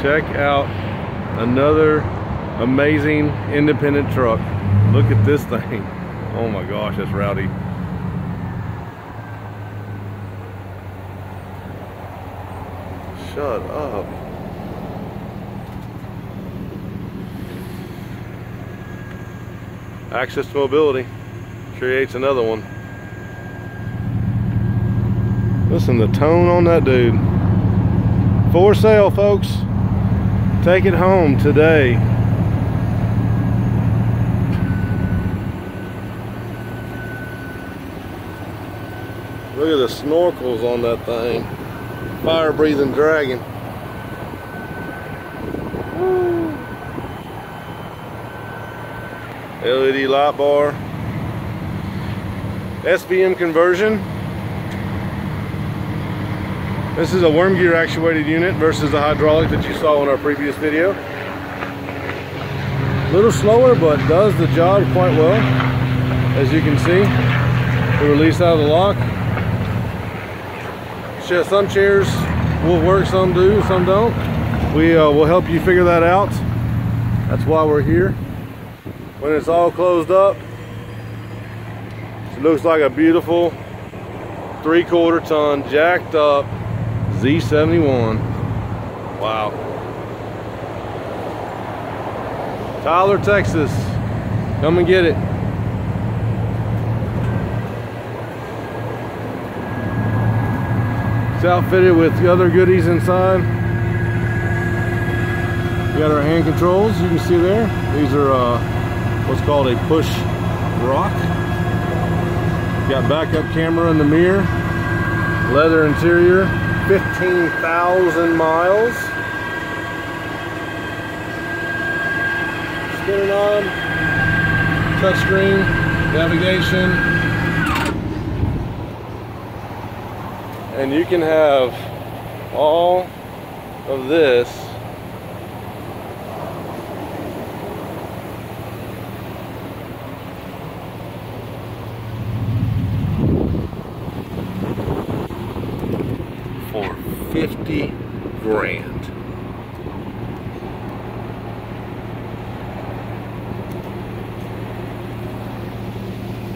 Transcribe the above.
Check out another amazing independent truck. Look at this thing. Oh my gosh, that's rowdy. Shut up. Access2mobility creates another one. Listen, the tone on that dude. For sale, folks. Take it home today. Look at the snorkels on that thing. Fire-breathing dragon. Woo. LED light bar. SVM conversion. This is a worm gear actuated unit versus the hydraulic that you saw in our previous video. A little slower, but does the job quite well. As you can see, the release out of the lock. Some chairs will work, some do, some don't. We will help you figure that out. That's why we're here. When it's all closed up, it looks like a beautiful 3/4 ton jacked up Z71. Wow. Tyler, Texas. Come and get it. It's outfitted with the other goodies inside. We got our hand controls, you can see there. These are what's called a push rock. Got backup camera in the mirror. Leather interior. 15,000 miles. Spinner knob, touchscreen, navigation, and you can have all of this for 50 grand.